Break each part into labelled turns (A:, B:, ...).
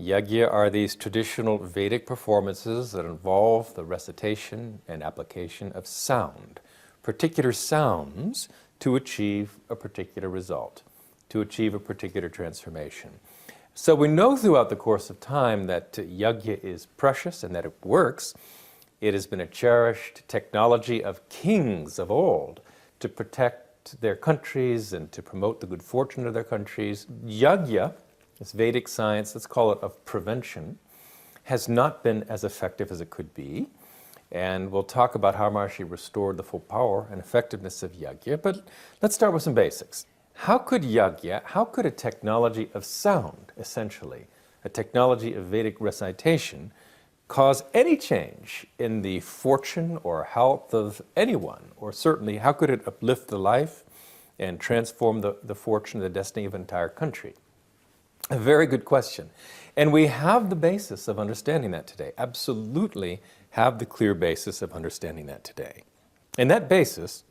A: Yagya are these traditional Vedic performances that involve the recitation and application of sound, particular sounds to achieve a particular result, to achieve a particular transformation. So we know throughout the course of time that Yagya is precious and that it works. It has been a cherished technology of kings of old to protect their countries and to promote the good fortune of their countries. Yagya, this Vedic science, let's call it of prevention, has not been as effective as it could be. And we'll talk about how Maharishi restored the full power and effectiveness of Yagya. But let's start with some basics. How could Yagya, how could a technology of sound, essentially, a technology of Vedic recitation, cause any change in the fortune or health of anyone? Or certainly, how could it uplift the life and transform the fortune, the destiny of an entire country? A very good question. And we have the basis of understanding that today. Absolutely have the clear basis of understanding that today. And that basis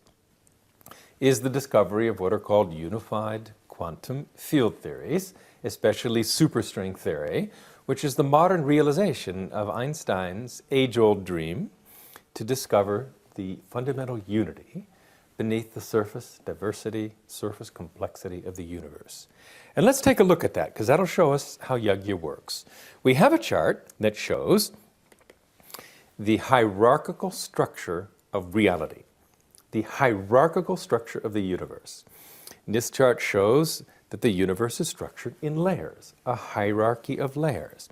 A: is the discovery of what are called unified quantum field theories, especially superstring theory, which is the modern realization of Einstein's age-old dream to discover the fundamental unity beneath the surface diversity, surface complexity of the universe. And let's take a look at that, because that'll show us how Yagya works. We have a chart that shows the hierarchical structure of reality, the hierarchical structure of the universe. And this chart shows that the universe is structured in layers, a hierarchy of layers.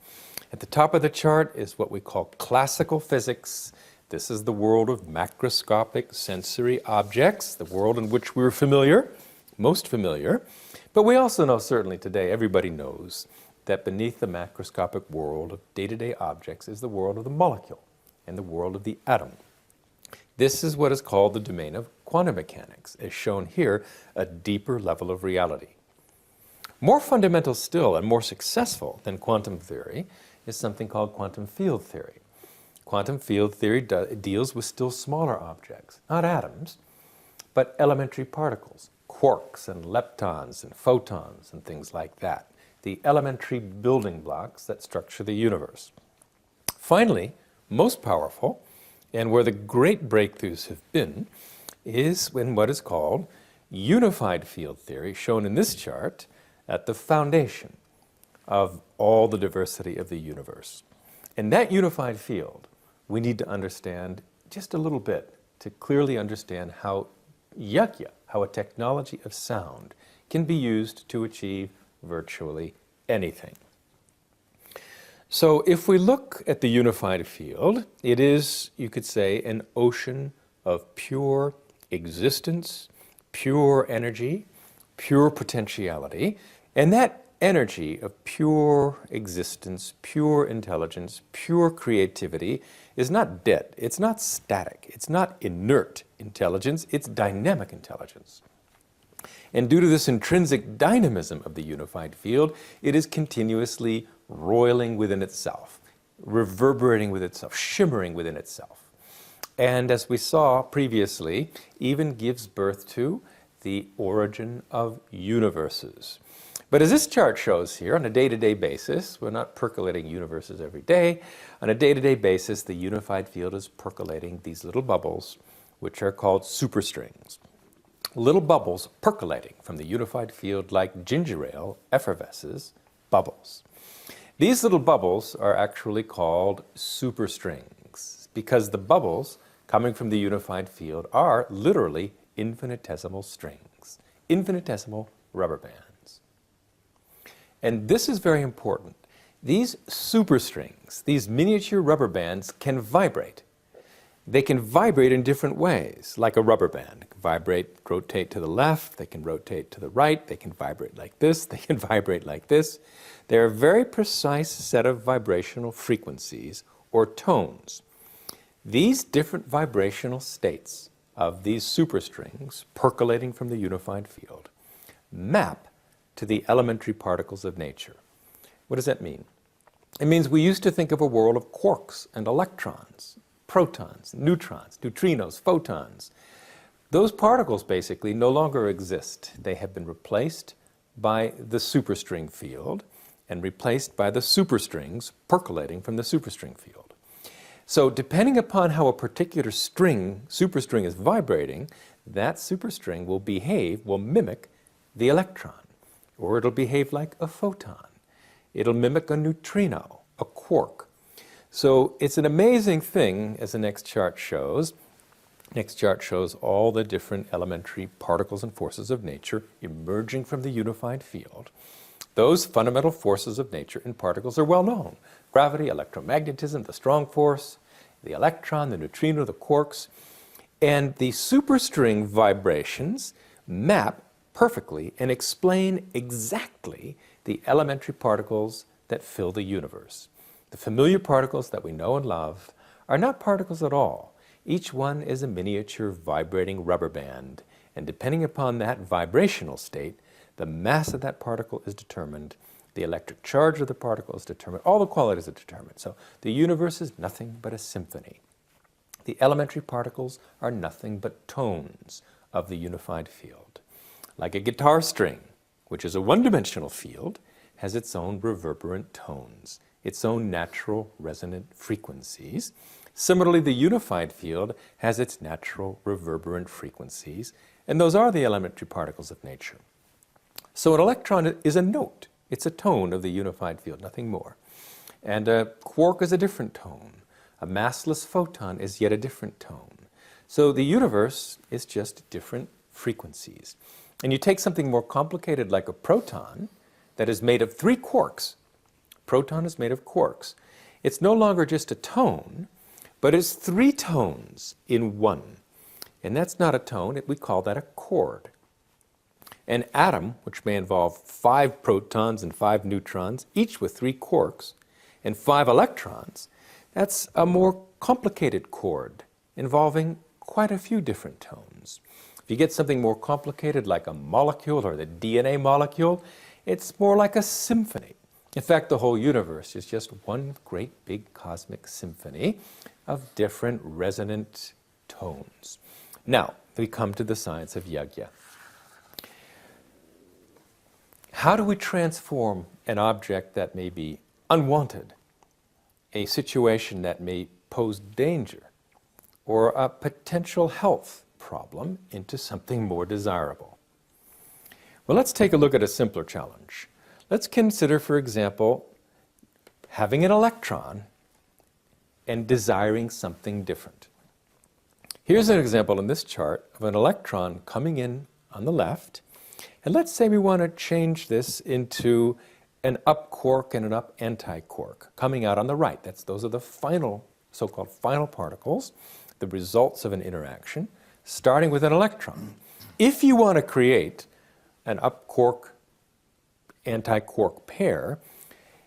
A: At the top of the chart is what we call classical physics. This is the world of macroscopic sensory objects, the world in which we're familiar, most familiar. But we also know, certainly today, everybody knows that beneath the macroscopic world of day-to-day objects is the world of the molecule and the world of the atom. This is what is called the domain of quantum mechanics, as shown here, a deeper level of reality. More fundamental still and more successful than quantum theory is something called quantum field theory. Quantum field theory deals with still smaller objects, not atoms, but elementary particles, quarks and leptons and photons and things like that, the elementary building blocks that structure the universe. Finally, most powerful, and where the great breakthroughs have been, is in what is called unified field theory, shown in this chart, at the foundation of all the diversity of the universe. In that unified field, we need to understand just a little bit to clearly understand how Yagya, how a technology of sound, can be used to achieve virtually anything. So if we look at the unified field, it is, you could say, an ocean of pure existence, pure energy, pure potentiality, and that energy of pure existence, pure intelligence, pure creativity is not dead, it's not static, it's not inert intelligence, it's dynamic intelligence. And due to this intrinsic dynamism of the unified field, it is continuously roiling within itself, reverberating with itself, shimmering within itself. And as we saw previously, even gives birth to the origin of universes. But as this chart shows here, on a day-to-day basis, we're not percolating universes every day. On a day-to-day basis, the unified field is percolating these little bubbles, which are called superstrings. Little bubbles percolating from the unified field like ginger ale effervesces bubbles. These little bubbles are actually called superstrings because the bubbles coming from the unified field are literally infinitesimal strings, infinitesimal rubber bands. And this is very important. These superstrings, these miniature rubber bands, can vibrate. They can vibrate in different ways, like a rubber band. They can vibrate, rotate to the left, they can rotate to the right, they can vibrate like this, they can vibrate like this. They're a very precise set of vibrational frequencies or tones. These different vibrational states of these superstrings percolating from the unified field map to the elementary particles of nature. What does that mean? It means we used to think of a world of quarks and electrons, protons, neutrons, neutrinos, photons. Those particles basically no longer exist. They have been replaced by the superstring field, and replaced by the superstrings percolating from the superstring field. So depending upon how a particular superstring is vibrating, that superstring will mimic the electron, or it'll behave like a photon. It'll mimic a neutrino, a quark. So it's an amazing thing, as the next chart shows. Next chart shows all the different elementary particles and forces of nature emerging from the unified field. Those fundamental forces of nature in particles are well known. Gravity, electromagnetism, the strong force, the electron, the neutrino, the quarks. And the superstring vibrations map perfectly and explain exactly the elementary particles that fill the universe. The familiar particles that we know and love are not particles at all. Each one is a miniature vibrating rubber band, and depending upon that vibrational state, the mass of that particle is determined, the electric charge of the particle is determined, all the qualities are determined. So the universe is nothing but a symphony. The elementary particles are nothing but tones of the unified field. Like a guitar string, which is a one-dimensional field, has its own reverberant tones, its own natural resonant frequencies. Similarly, the unified field has its natural reverberant frequencies, and those are the elementary particles of nature. So an electron is a note. It's a tone of the unified field, nothing more. And a quark is a different tone. A massless photon is yet a different tone. So the universe is just different frequencies. And you take something more complicated like a proton that is made of 3 quarks. Proton is made of quarks. It's no longer just a tone, but it's 3 tones in one. And that's not a tone, we call that a chord. An atom, which may involve 5 protons and 5 neutrons, each with 3 quarks, and 5 electrons, that's a more complicated chord involving quite a few different tones. If you get something more complicated like a molecule or the DNA molecule, it's more like a symphony. In fact, the whole universe is just one great big cosmic symphony of different resonant tones. Now, we come to the science of Yagya. How do we transform an object that may be unwanted, a situation that may pose danger, or a potential health problem into something more desirable? Well, let's take a look at a simpler challenge. Let's consider, for example, having an electron and desiring something different. Here's an example in this chart of an electron coming in on the left, and let's say we want to change this into an up quark and an up anti-quark coming out on the right. Those are the final, so-called final particles, the results of an interaction, starting with an electron. If you want to create an up quark anti-quark pair,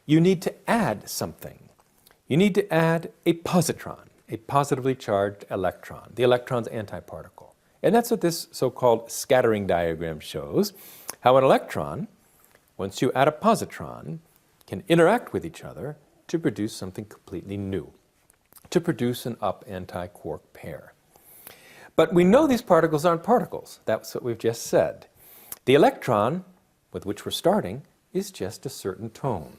A: you need to add something. You need to add a positron, a positively charged electron, the electron's antiparticle. And that's what this so-called scattering diagram shows, how an electron, once you add a positron, can interact with each other to produce something completely new, to produce an up anti-quark pair. But we know these particles aren't particles. That's what we've just said. The electron, with which we're starting, is just a certain tone,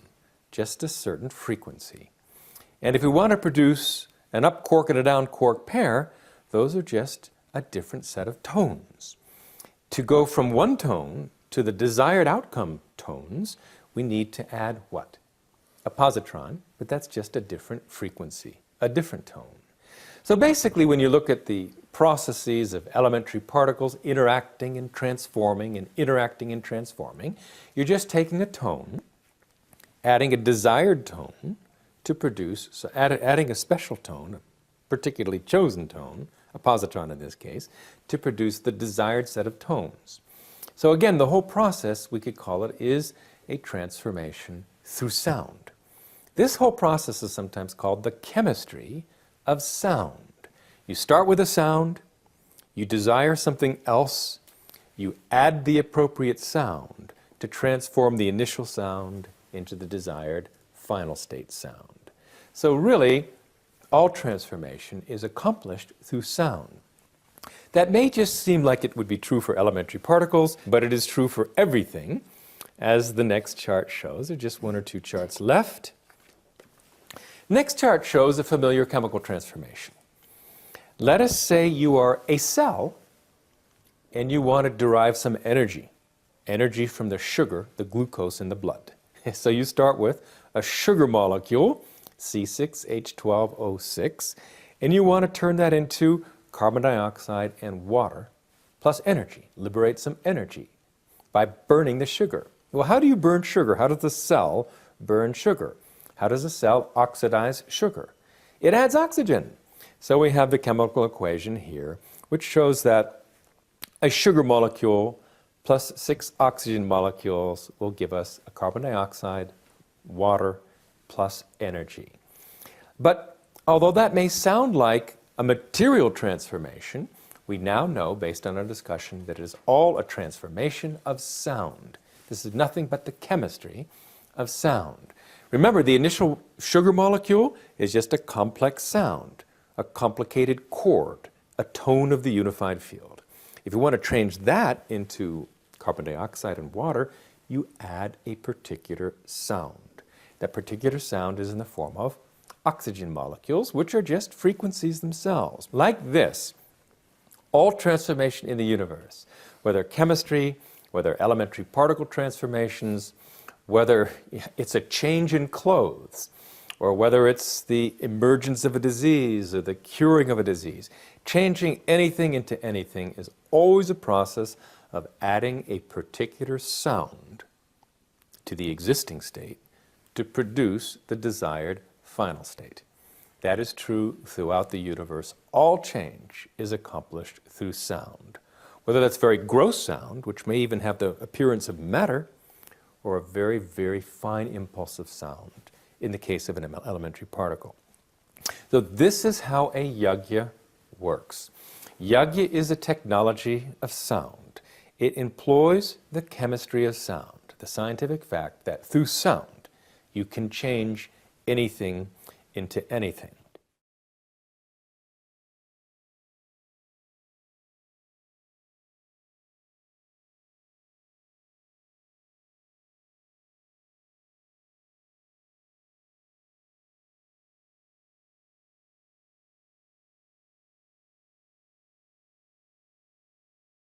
A: just a certain frequency. And if we want to produce an up quark and a down quark pair, those are just a different set of tones. To go from one tone to the desired outcome tones, we need to add what? A positron, but that's just a different frequency, a different tone. So basically, when you look at the processes of elementary particles interacting and transforming and interacting and transforming, you're just taking a tone, adding a desired tone to produce, so adding a special tone, a particularly chosen tone, a positron in this case, to produce the desired set of tones. So again, the whole process, we could call it, is a transformation through sound. This whole process is sometimes called the chemistry of sound. You start with a sound, you desire something else, you add the appropriate sound to transform the initial sound into the desired final state sound. So really, all transformation is accomplished through sound. That may just seem like it would be true for elementary particles, but it is true for everything as the next chart shows. There are just one or two charts left. Next chart shows a familiar chemical transformation. Let us say you are a cell and you want to derive some energy from the sugar, the glucose in the blood. So you start with a sugar molecule, C6H12O6, and you want to turn that into carbon dioxide and water plus energy, liberate some energy by burning the sugar. Well, how do you burn sugar? How does the cell burn sugar? How does a cell oxidize sugar? It adds oxygen. So we have the chemical equation here, which shows that a sugar molecule plus 6 oxygen molecules will give us a carbon dioxide, water, plus energy. But although that may sound like a material transformation, we now know, based on our discussion, that it is all a transformation of sound. This is nothing but the chemistry of sound. Remember, the initial sugar molecule is just a complex sound, a complicated chord, a tone of the unified field. If you want to change that into carbon dioxide and water, you add a particular sound. That particular sound is in the form of oxygen molecules, which are just frequencies themselves. Like this, all transformation in the universe, whether chemistry, whether elementary particle transformations, whether it's a change in clothes, or whether it's the emergence of a disease or the curing of a disease, changing anything into anything is always a process of adding a particular sound to the existing state to produce the desired final state. That is true throughout the universe. All change is accomplished through sound, whether that's very gross sound, which may even have the appearance of matter, or a very, very fine impulse of sound in the case of an elementary particle. So this is how a Yagya works. Yagya is a technology of sound. It employs the chemistry of sound, the scientific fact that through sound you can change anything into anything.